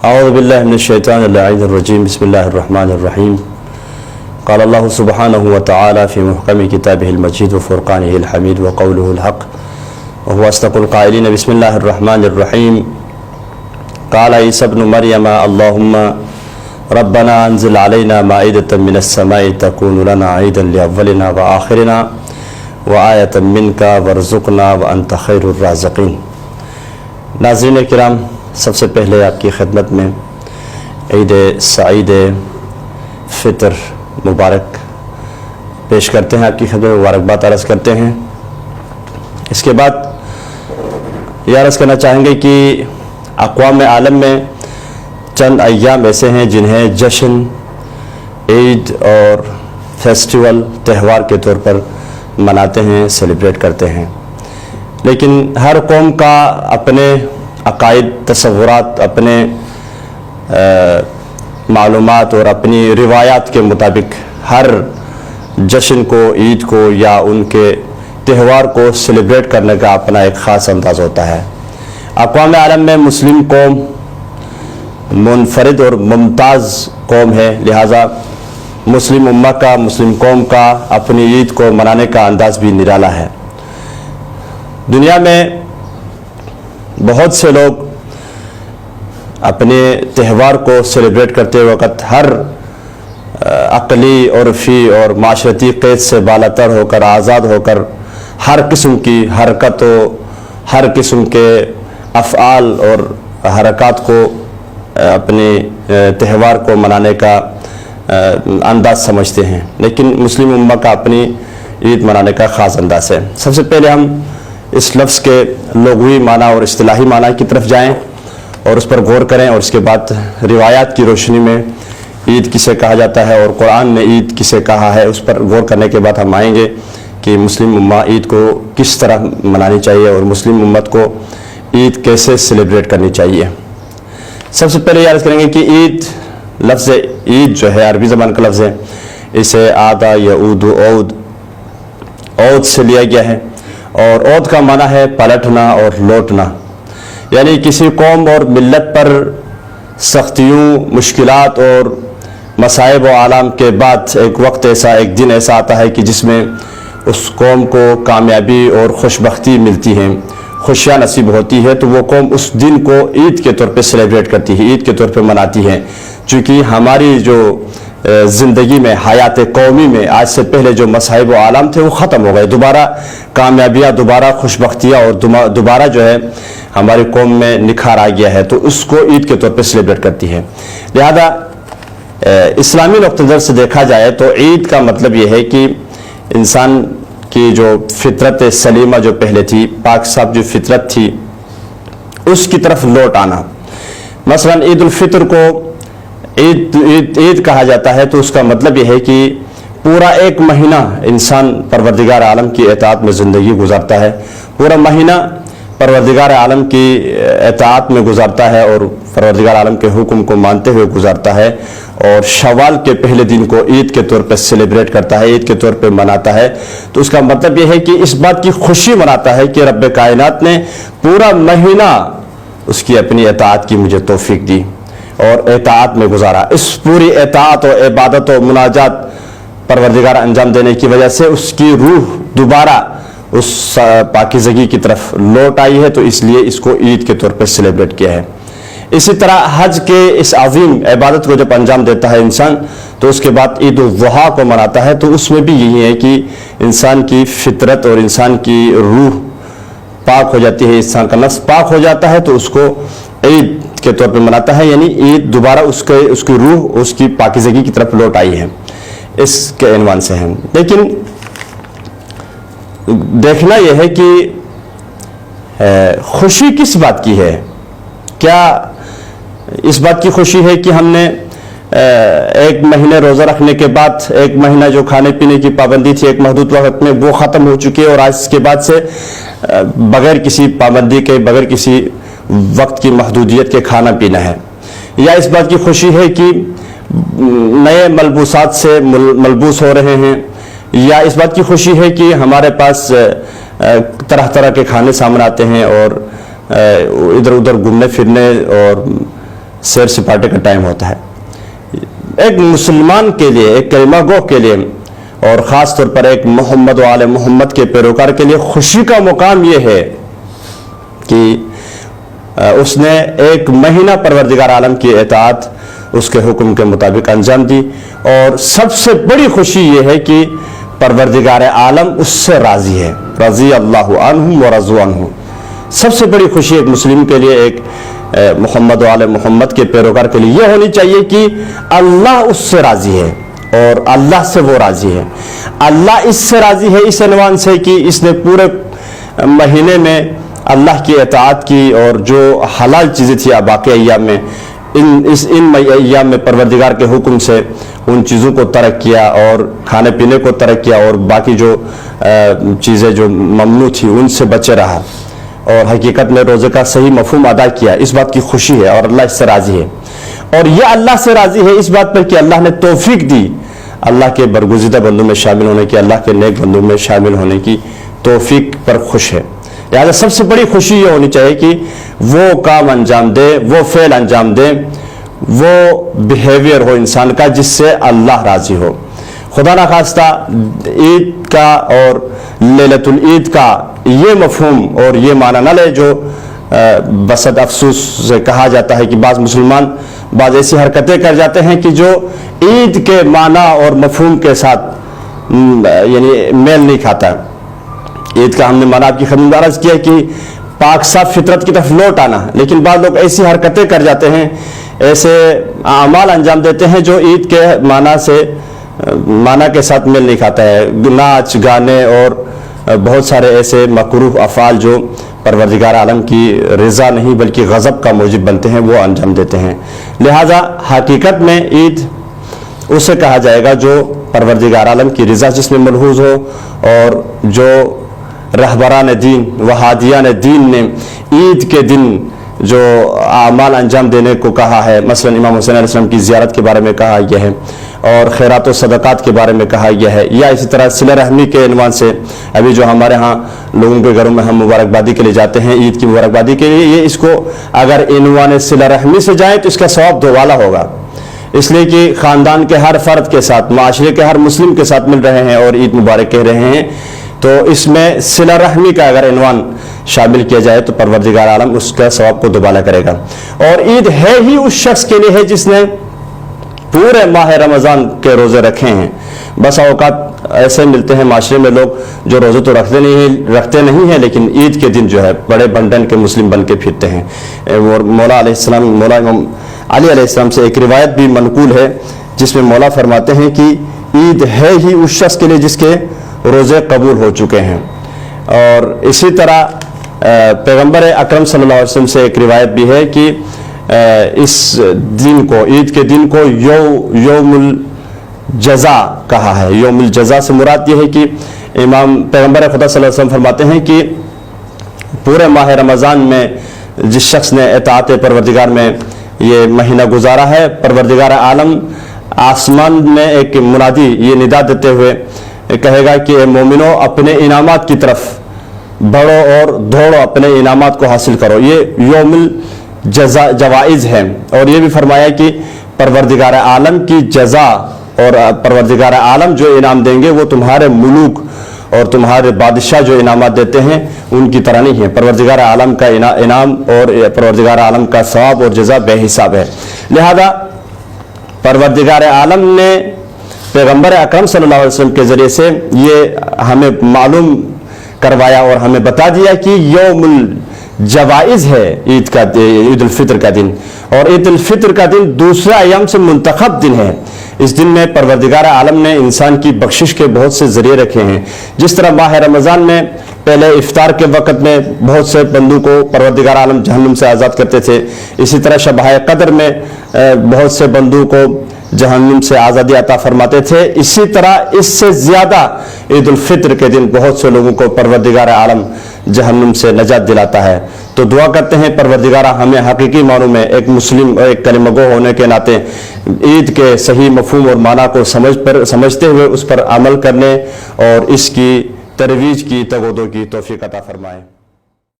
اعوذ باللہ من الشیطان اللعین الرجیم بسم اللہ الرحمن الرحیم قال اللہ سبحانہ وتعالی فی محکم کتابہ المجید وفرقانہ الحمید وقولہ الحق وهو اصدق القائلین بسم اللہ الرحمن الرحیم قال عیسی ابن مریم اللہم ربنا انزل علینا مائدة من السماء تکون لنا عیدا لأولنا وآخرنا وآیة منک وارزقنا وانت خیر الرازقین۔ ناظرین کرام، سب سے پہلے آپ کی خدمت میں عید سعید فطر مبارک پیش کرتے ہیں، آپ کی خدمت میں مبارکباد عرض کرتے ہیں۔ اس کے بعد یہ عرض کرنا چاہیں گے کہ اقوام عالم میں چند ایام ایسے ہیں جنہیں جشن، عید اور فیسٹیول، تہوار کے طور پر مناتے ہیں، سیلیبریٹ کرتے ہیں، لیکن ہر قوم کا اپنے عقائد، تصورات، اپنے معلومات اور اپنی روایات کے مطابق ہر جشن کو، عید کو یا ان کے تہوار کو سیلیبریٹ کرنے کا اپنا ایک خاص انداز ہوتا ہے۔ اقوام عالم میں مسلم قوم منفرد اور ممتاز قوم ہے، لہٰذا مسلم امہ کا، مسلم قوم کا اپنی عید کو منانے کا انداز بھی نرالا ہے۔ دنیا میں بہت سے لوگ اپنے تہوار کو سیلیبریٹ کرتے وقت ہر عقلی، عرفی اور معاشرتی قید سے بالاتر ہو کر، آزاد ہو کر ہر قسم کی حرکتوں، ہر قسم کے افعال اور حرکات کو اپنے تہوار کو منانے کا انداز سمجھتے ہیں، لیکن مسلم امہ کا اپنی عید منانے کا خاص انداز ہے۔ سب سے پہلے ہم اس لفظ کے لغوی معنی اور اصطلاحی معنی کی طرف جائیں اور اس پر غور کریں، اور اس کے بعد روایات کی روشنی میں عید کسے کہا جاتا ہے اور قرآن نے عید کسے کہا ہے، اس پر غور کرنے کے بعد ہم آئیں گے کہ مسلم امہ عید کو کس طرح منانی چاہیے اور مسلم امت کو عید کیسے سیلیبریٹ کرنی چاہیے۔ سب سے پہلے یہ عرض کریں گے کہ عید، لفظ عید جو ہے عربی زبان کا لفظ ہے، اسے عادا یعود عود، عود سے لیا گیا ہے، اور عود کا معنی ہے پلٹنا اور لوٹنا، یعنی کسی قوم اور ملت پر سختیوں، مشکلات اور مصائب و آلام کے بعد ایک وقت ایسا، ایک دن ایسا آتا ہے کہ جس میں اس قوم کو کامیابی اور خوشبختی ملتی ہے، خوشیاں نصیب ہوتی ہے، تو وہ قوم اس دن کو عید کے طور پہ سیلیبریٹ کرتی ہے، عید کے طور پہ مناتی ہے، چونکہ ہماری جو زندگی میں، حیات قومی میں آج سے پہلے جو مصائب و آلام تھے وہ ختم ہو گئے، دوبارہ کامیابیاں، دوبارہ خوشبختیاں اور دوبارہ جو ہے ہماری قوم میں نکھار آ گیا ہے، تو اس کو عید کے طور پہ سیلیبریٹ کرتی ہے۔ لہذا اسلامی نقطہ نظر سے دیکھا جائے تو عید کا مطلب یہ ہے کہ انسان کی جو فطرت سلیمہ جو پہلے تھی، پاک صاف جو فطرت تھی، اس کی طرف لوٹ آنا۔ مثلا عید الفطر کو عید کہا جاتا ہے تو اس کا مطلب یہ ہے کہ پورا ایک مہینہ انسان پروردگار عالم کی اطاعت میں زندگی گزارتا ہے، پورا مہینہ پروردگار عالم کی اطاعت میں گزارتا ہے اور پروردگار عالم کے حکم کو مانتے ہوئے گزارتا ہے، اور شوال کے پہلے دن کو عید کے طور پہ سیلیبریٹ کرتا ہے، عید کے طور پہ مناتا ہے۔ تو اس کا مطلب یہ ہے کہ اس بات کی خوشی مناتا ہے کہ رب کائنات نے پورا مہینہ اس کی اپنی اطاعت کی مجھے توفیق دی اور اطاعت میں گزارا۔ اس پوری اطاعت و عبادت و مناجات پروردگار انجام دینے کی وجہ سے اس کی روح دوبارہ اس پاکیزگی کی طرف لوٹ آئی ہے، تو اس لیے اس کو عید کے طور پر سیلیبریٹ کیا ہے۔ اسی طرح حج کے اس عظیم عبادت کو جب انجام دیتا ہے انسان، تو اس کے بعد عید الاضحیٰ کو مناتا ہے، تو اس میں بھی یہی ہے کہ انسان کی فطرت اور انسان کی روح پاک ہو جاتی ہے، انسان کا نفس پاک ہو جاتا ہے، تو اس کو عید کے طور پہ مناتا ہے، یعنی عید دوبارہ اس کی روح اس کی پاکیزگی کی طرف لوٹ آئی ہے، اس کے عنوان سے ہے۔ لیکن دیکھنا یہ ہے کہ خوشی کس بات کی ہے؟ کیا اس بات کی خوشی ہے کہ ہم نے ایک مہینے روزہ رکھنے کے بعد ایک مہینہ جو کھانے پینے کی پابندی تھی ایک محدود وقت میں وہ ختم ہو چکی ہے، اور آج کے بعد سے بغیر کسی پابندی کے، بغیر کسی وقت کی محدودیت کے کھانا پینا ہے؟ یا اس بات کی خوشی ہے کہ نئے ملبوسات سے ملبوس ہو رہے ہیں؟ یا اس بات کی خوشی ہے کہ ہمارے پاس طرح طرح کے کھانے سامنے آتے ہیں اور ادھر ادھر گھومنے پھرنے اور سیر سپاٹے کا ٹائم ہوتا ہے۔ ایک مسلمان کے لیے، ایک کلمہ گو کے لیے، اور خاص طور پر ایک محمد و آل محمد کے پیروکار کے لیے خوشی کا مقام یہ ہے کہ اس نے ایک مہینہ پروردگار عالم کی اطاعت اس کے حکم کے مطابق انجام دی، اور سب سے بڑی خوشی یہ ہے کہ پروردگار عالم اس سے راضی ہے۔ رضی اللہ عنہم ورضوا عنہ۔ سب سے بڑی خوشی ایک مسلم کے لیے، ایک محمد و آل محمد کے پیروکار کے لیے یہ ہونی چاہیے کہ اللہ اس سے راضی ہے اور اللہ سے وہ راضی ہے۔ اللہ اس سے راضی ہے اس عنوان سے کہ اس نے پورے مہینے میں اللہ کی اطاعت کی، اور جو حلال چیزیں تھیں باقی ایام میں، ان ایام میں پروردگار کے حکم سے ان چیزوں کو ترک کیا اور کھانے پینے کو ترک کیا، اور باقی جو چیزیں جو ممنوع تھی ان سے بچے رہا، اور حقیقت میں روزے کا صحیح مفہوم ادا کیا۔ اس بات کی خوشی ہے، اور اللہ اس سے راضی ہے، اور یہ اللہ سے راضی ہے اس بات پر کہ اللہ نے توفیق دی اللہ کے برگزیدہ بندوں میں شامل ہونے کی، اللہ کے نیک بندوں میں شامل ہونے کی توفیق پر خوش ہے۔ لہٰذا سب سے بڑی خوشی یہ ہونی چاہیے کہ وہ کام انجام دے، وہ فعل انجام دے، وہ بیہیویئر ہو انسان کا جس سے اللہ راضی ہو۔ خدا نخواستہ عید کا اور لیلۃ العید کا یہ مفہوم اور یہ معنی نہ لے جو بسد افسوس سے کہا جاتا ہے کہ بعض مسلمان بعض ایسی حرکتیں کر جاتے ہیں کہ جو عید کے معنی اور مفہوم کے ساتھ یعنی میل نہیں کھاتا ہے۔ عید کا ہم نے معنی آپ کی خدمت عرض کیا کہ پاک صاف فطرت کی طرف لوٹ آنا، لیکن بعض لوگ ایسی حرکتیں کر جاتے ہیں، ایسے اعمال انجام دیتے ہیں جو عید کے معنی کے ساتھ میل نہیں کھاتا ہے۔ ناچ گانے اور بہت سارے ایسے مکروہ افعال جو پروردگار عالم کی رضا نہیں بلکہ غضب کا موجب بنتے ہیں وہ انجام دیتے ہیں۔ لہذا حقیقت میں عید اسے کہا جائے گا جو پروردگار عالم کی رضا جس میں ملحوظ ہو، اور جو رہبران دین وہادیان دین نے عید کے دن جو اعمال انجام دینے کو کہا ہے، مثلا امام حسین علیہ السلام کی زیارت کے بارے میں کہا گیا ہے، اور خیرات و صدقات کے بارے میں کہا گیا ہے، یا اسی طرح صلہ رحمی کے عنوان سے ابھی جو ہمارے ہاں لوگوں کے گھروں میں ہم مبارکبادی کے لیے جاتے ہیں، عید کی مبارکبادی کے لیے، یہ اس کو اگر عنوان صلہ رحمی سے جائیں تو اس کا ثواب دوبالا ہوگا، اس لیے کہ خاندان کے ہر فرد کے ساتھ، معاشرے کے ہر مسلم کے ساتھ مل رہے ہیں اور عید مبارک کہہ رہے ہیں، تو اس میں صلہ رحمی کا اگر عنوان شامل کیا جائے تو پروردگار عالم اس کا ثواب کو دوبالا کرے گا۔ اور عید ہے ہی اس شخص کے لیے ہے جس نے پورے ماہ رمضان کے روزے رکھے ہیں۔ بس اوقات ایسے ملتے ہیں معاشرے میں لوگ جو روزے تو رکھتے نہیں ہیں، لیکن عید کے دن جو ہے بڑے بنڈن کے مسلم بن کے پھرتے ہیں۔ مولا امام علی علیہ السلام سے ایک روایت بھی منقول ہے جس میں مولا فرماتے ہیں کہ عید ہے ہی اس شخص کے لیے جس کے روزے قبول ہو چکے ہیں۔ اور اسی طرح پیغمبر اکرم صلی اللہ علیہ وسلم سے ایک روایت بھی ہے کہ اس دن کو، عید کے دن کو یوم الجزا کہا ہے۔ یوم الجزا سے مراد یہ ہے کہ پیغمبر خدا صلی اللہ علیہ وسلم فرماتے ہیں کہ پورے ماہ رمضان میں جس شخص نے اطاعت پروردگار میں یہ مہینہ گزارا ہے، پروردگار عالم آسمان میں ایک منادی یہ ندا دیتے ہوئے کہے گا کہ اے مومنو اپنے انعامات کی طرف بڑھو اور دوڑو، اپنے انعامات کو حاصل کرو۔ یہ یوم الجوائز ہے، اور یہ بھی فرمایا کہ پروردگار عالم کی جزا اور پروردگار عالم جو انعام دیں گے وہ تمہارے ملوک اور تمہارے بادشاہ جو انعامات دیتے ہیں ان کی طرح نہیں ہے۔ پروردگار عالم کا انعام اور پروردگار عالم کا ثواب اور جزا بے حساب ہے۔ لہذا پروردگار عالم نے پیغمبر اکرم صلی اللہ علیہ وسلم کے ذریعے سے یہ ہمیں معلوم کروایا اور ہمیں بتا دیا کہ یوم الجوائز ہے عید الفطر کا دن، اور عید الفطر کا دن دوسرا ایام سے منتخب دن ہے۔ اس دن میں پروردگار عالم نے انسان کی بخشش کے بہت سے ذریعے رکھے ہیں۔ جس طرح ماہ رمضان میں پہلے افطار کے وقت میں بہت سے بندوں کو پروردگار عالم جہنم سے آزاد کرتے تھے، اسی طرح شب قدر میں بہت سے بندوں کو جہنم سے آزادی عطا فرماتے تھے، اسی طرح اس سے زیادہ عید الفطر کے دن بہت سے لوگوں کو پروردگار عالم جہنم سے نجات دلاتا ہے۔ تو دعا کرتے ہیں پروردگارہ ہمیں حقیقی معنوں میں ایک مسلم اور ایک کلمہ گو ہونے کے ناطے عید کے صحیح مفہوم اور معنی کو سمجھتے ہوئے اس پر عمل کرنے اور اس کی ترویج کی تگودو کی توفیق عطا فرمائے۔